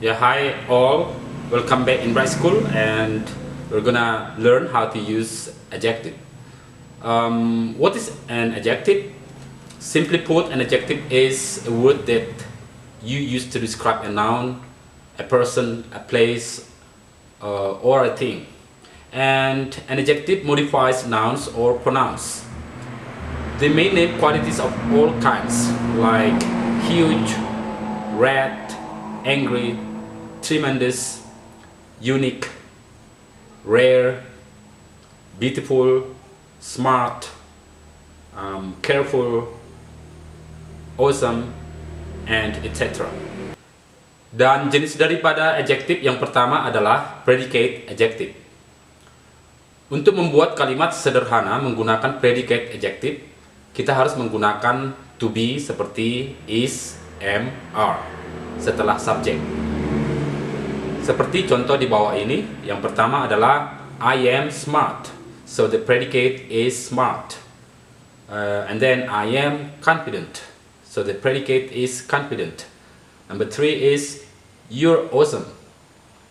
Yeah, hi all. Welcome back in Bright School, and we're gonna learn how to use adjective. What is an adjective? Simply put, an adjective is a word that you use to describe a noun, a person, a place, or a thing. And an adjective modifies nouns or pronouns. They may name qualities of all kinds, like huge, red, angry, tremendous, unique, rare, beautiful, smart, careful, awesome, and etc. Dan jenis daripada adjektif yang pertama adalah predicate adjective. Untuk membuat kalimat sederhana menggunakan predicate adjective, kita harus menggunakan to be seperti is, am, are setelah subjek. Seperti contoh di bawah ini, yang pertama adalah I am smart, so the predicate is smart. And then I am confident, so the predicate is confident. Number 3 is you're awesome,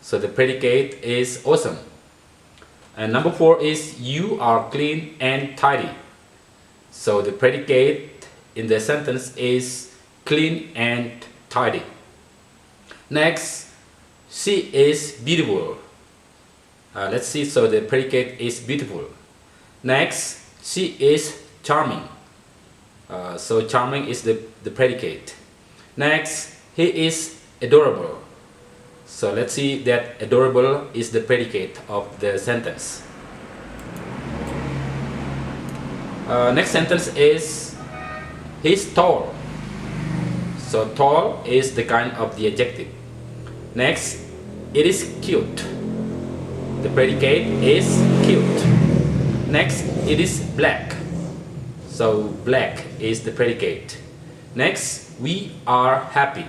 so the predicate is awesome. And number 4 is you are clean and tidy, so the predicate in the sentence is clean and tidy. Next, she is beautiful. Let's see, so the predicate is beautiful. Next, she is charming. So charming is the predicate. Next, he is adorable. So let's see that adorable is the predicate of the sentence. Next sentence is he's tall. So tall is the kind of the adjective. Next, it is cute. The predicate is cute. Next, it is black. So black is the predicate. Next, we are happy.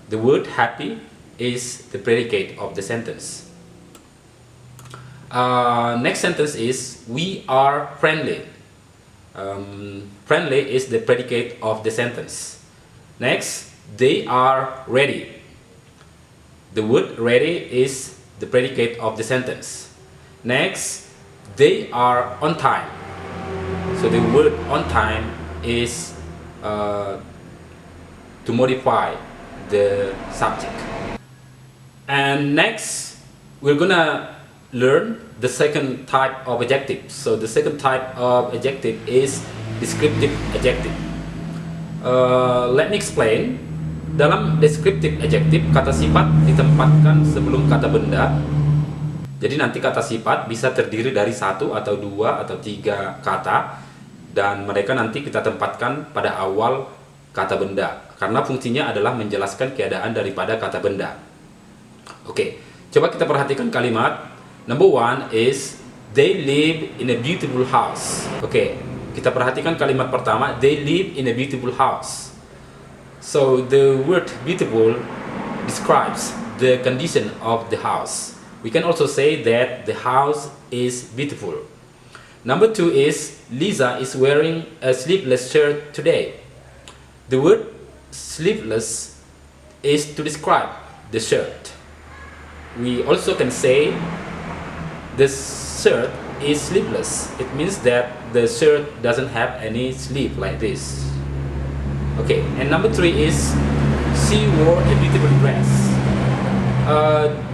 The word happy is the predicate of the sentence. Next sentence is we are friendly. Friendly is the predicate of the sentence. Next, they are ready. The word ready is the predicate of the sentence. Next, they are on time. So the word on time is to modify the subject. And next, we're gonna learn the second type of adjective. So the second type of adjective is descriptive adjective. Let me explain. Dalam descriptive adjective, kata sifat ditempatkan sebelum kata benda. Jadi nanti kata sifat bisa terdiri dari 1 atau 2 atau 3 kata, dan mereka nanti kita tempatkan pada awal kata benda, karena fungsinya adalah menjelaskan keadaan daripada kata benda. Oke, coba kita perhatikan kalimat. Number 1 is they live in a beautiful house. Oke, kita perhatikan kalimat pertama, they live in a beautiful house. So the word beautiful describes the condition of the house. We can also say that the house is beautiful. Number 2 is Lisa is wearing a sleeveless shirt today. The word sleeveless is to describe the shirt. We also can say the shirt is sleeveless. It means that the shirt doesn't have any sleeve like this. Okay, and number 3 is she wore a beautiful dress.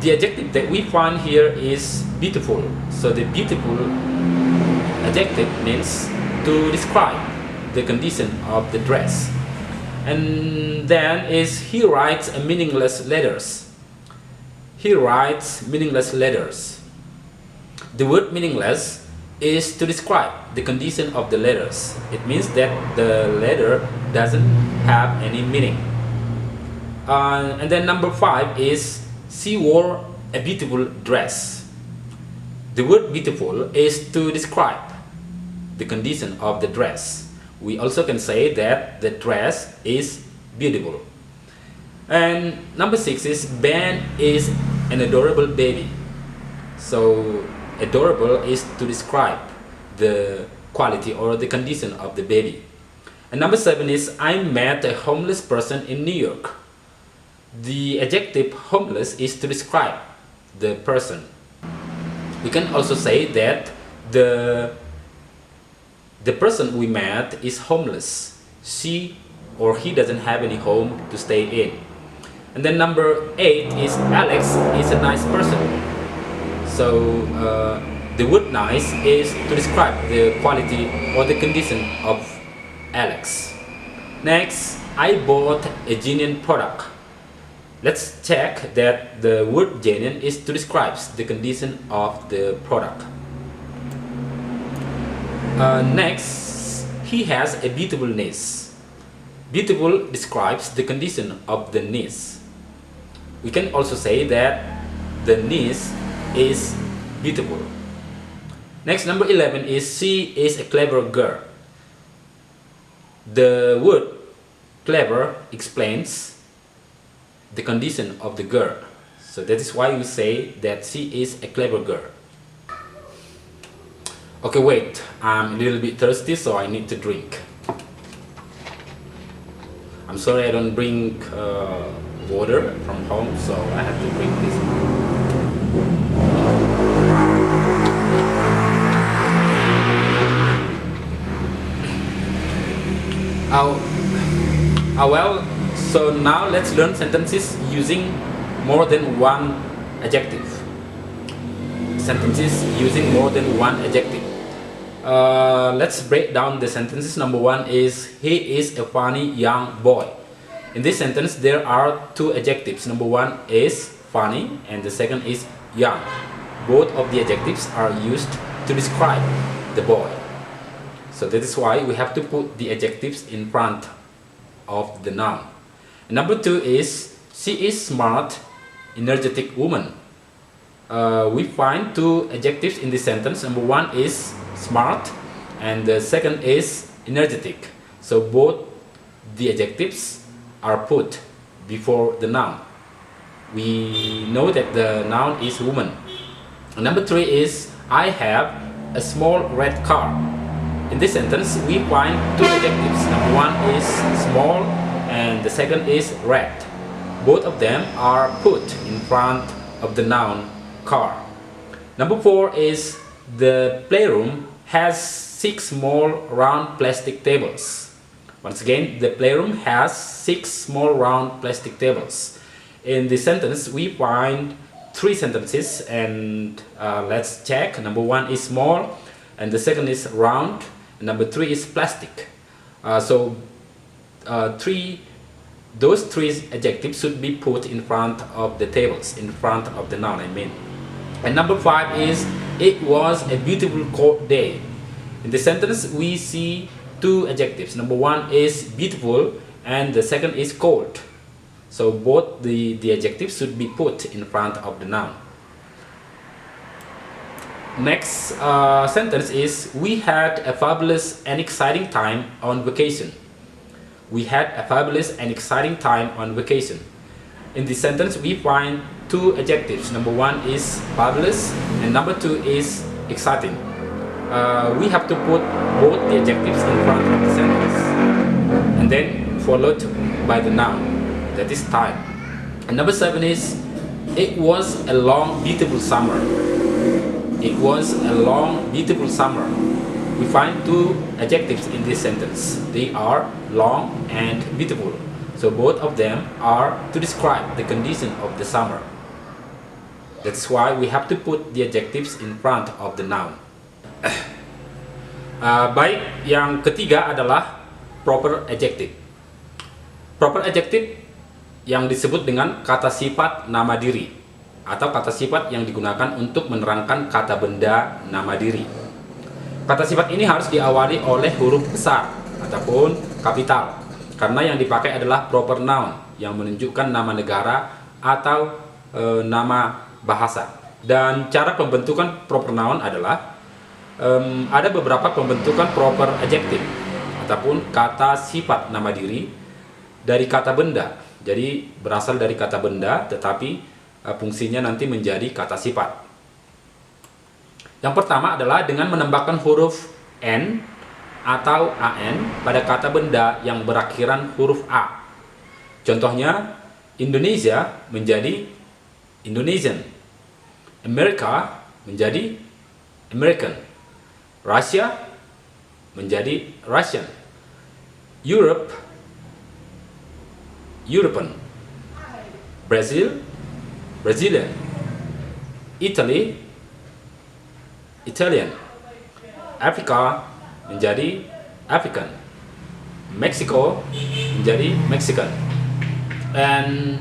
The adjective that we find here is beautiful. So the beautiful adjective means to describe the condition of the dress. And then is he writes a meaningless letters. He writes meaningless letters. The word meaningless is to describe the condition of the letters. It means that the letter doesn't have any meaning. And then number 5 is she wore a beautiful dress. The word beautiful is to describe the condition of the dress. We also can say that the dress is beautiful. And number 6 is Ben is an adorable baby. So adorable is to describe the quality or the condition of the baby. And number 7 is I met a homeless person in New York. The adjective homeless is to describe the person. We can also say that the person we met is homeless. She or he doesn't have any home to stay in. And then number 8 is Alex is a nice person. So the word nice is to describe the quality or the condition of Alex. Next, I bought a genuine product. Let's check that the word genuine is to describe the condition of the product. Next, he has a beautiful niece. Beautiful describes the condition of the niece. We can also say that the niece is beautiful. Next, number 11 is she is a clever girl. The word clever explains the condition of the girl. So that is why we say that she is a clever girl. Okay, wait, I'm a little bit thirsty, so I need to drink. I'm sorry I don't bring water from home, so I have to drink this. Well, so now let's learn sentences using more than one adjective. Sentences using more than one adjective. Let's break down the sentences. Number 1 is he is a funny young boy. In this sentence there are 2 adjectives. Number 1 is funny and the second is young. Both of the adjectives are used to describe the boy. So that is why we have to put the adjectives in front of the noun. And number 2 is she is smart, energetic woman. We find 2 adjectives in this sentence. Number 1 is smart and the second is energetic. So both the adjectives are put before the noun. We know that the noun is woman. And number 3 is I have a small red car. In this sentence we find 2 adjectives. Number 1 is small and the second is red. Both of them are put in front of the noun car. Number 4 is the playroom has 6 small round plastic tables. Once again, the playroom has 6 small round plastic tables. In this sentence we find 3 sentences and let's check. Number 1 is small and the second is round and number 3 is plastic. Those 3 adjectives should be put in front of the tables, in front of the noun I mean. And number 5 is it was a beautiful cold day. In the sentence we see 2 adjectives. Number 1 is beautiful and the second is cold. So both the adjectives should be put in front of the noun. Next sentence is we had a fabulous and exciting time on vacation. We had a fabulous and exciting time on vacation. In this sentence we find 2 adjectives. Number 1 is fabulous and number 2 is exciting. We have to put both the adjectives in front of the sentence and then followed by the noun, that is time. And number 7 is it was a long beautiful summer. It was a long beautiful summer. We find 2 adjectives in this sentence. They are long and beautiful. So both of them are to describe the condition of the summer. That's why we have to put the adjectives in front of the noun. Baik, yang ketiga adalah proper adjective. Proper adjective yang disebut dengan kata sifat nama diri atau kata sifat yang digunakan untuk menerangkan kata benda nama diri. Kata sifat ini harus diawali oleh huruf besar ataupun kapital karena yang dipakai adalah proper noun yang menunjukkan nama negara atau nama bahasa. Dan cara pembentukan proper noun adalah ada beberapa pembentukan proper adjective ataupun kata sifat nama diri dari kata benda. Jadi berasal dari kata benda tetapi fungsinya nanti menjadi kata sifat. Yang pertama adalah dengan menambahkan huruf N atau AN pada kata benda yang berakhiran huruf A. Contohnya, Indonesia menjadi Indonesian. Amerika menjadi American. Russia menjadi Russian. Europe, European. Brazil, Brazilian. Italy, Italian. Africa menjadi African. Mexico menjadi Mexican. And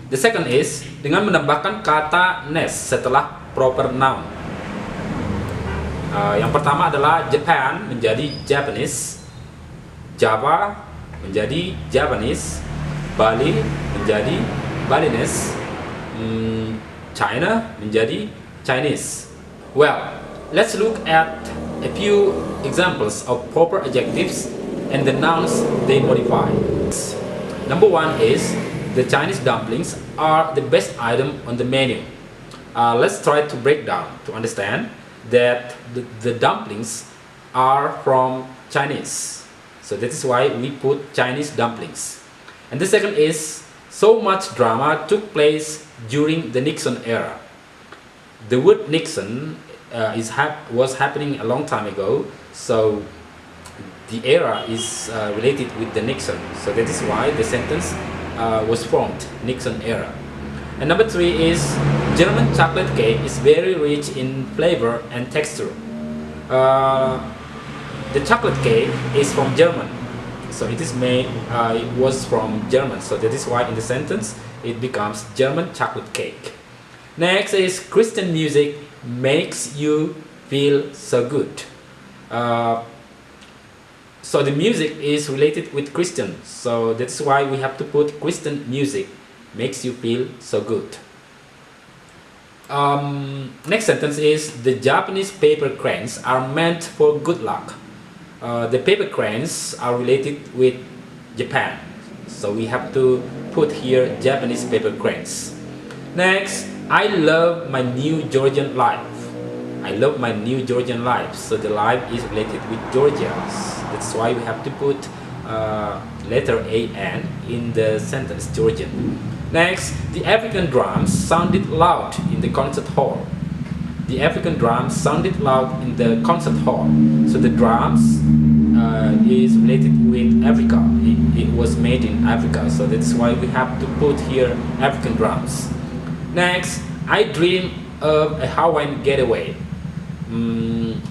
the second is dengan menambahkan kata nes setelah proper noun. Yang pertama adalah Japan menjadi Japanese, Java menjadi Javanese, Bali menjadi Balinese, China menjadi Chinese. Well, let's look at a few examples of proper adjectives and the nouns they modify. Number one is the Chinese dumplings are the best item on the menu. Let's try to break down to understand that the dumplings are from Chinese. So that is why we put Chinese dumplings. And the second is so much drama took place during the Nixon era. The word Nixon was happening a long time ago, so the era is related with the Nixon. So that is why the sentence was formed, Nixon era. And number three is German chocolate cake is very rich in flavor and texture. The chocolate cake is from German, so it is made. It was from German, so that is why in the sentence it becomes German chocolate cake. Next is Christian music makes you feel so good. So the music is related with Christian, so that's why we have to put Christian music makes you feel so good. Next sentence is the Japanese paper cranes are meant for good luck. The paper cranes are related with Japan, so we have to put here Japanese paper cranes. Next, I love my new Georgian life. I love my new Georgian life, so the life is related with Georgia. That's why we have to put letter AN in the sentence Georgian. Next, the African drums sounded loud in the concert hall. The African drums sounded loud in the concert hall. So the drums is related with Africa. It was made in Africa, so that's why we have to put here African drums. Next, I dream of a Hawaiian getaway.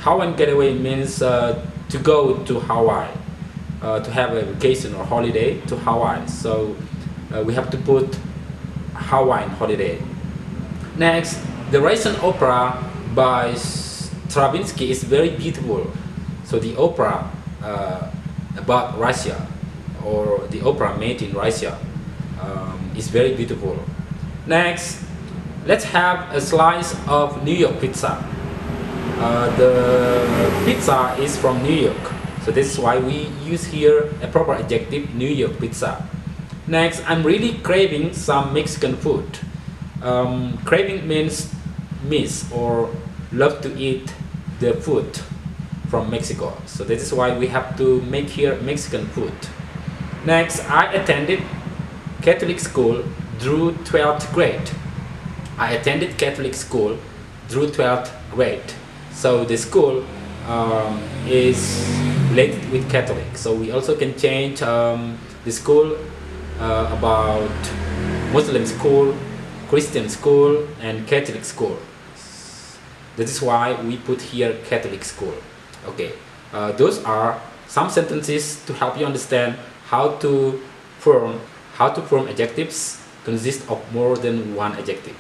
Hawaiian getaway means to go to Hawaii, to have a vacation or holiday to Hawaii. So we have to put Hawaiian holiday. Next, the Russian opera by Stravinsky is very beautiful. So the opera about Russia, or the opera made in Russia, is very beautiful. Next, let's have a slice of New York pizza. The pizza is from New York, so this is why we use here a proper adjective, New York pizza. Next, I'm really craving some Mexican food. Craving means miss or love to eat the food from Mexico, so this is why we have to make here Mexican food. Next, I attended Catholic school through 12th grade. I attended Catholic school through 12th grade. So the school is related with Catholic. So we also can change the school about Muslim school, Christian school, and Catholic school. That is why we put here Catholic school. Okay, those are some sentences to help you understand how to form adjectives consist of more than one adjective.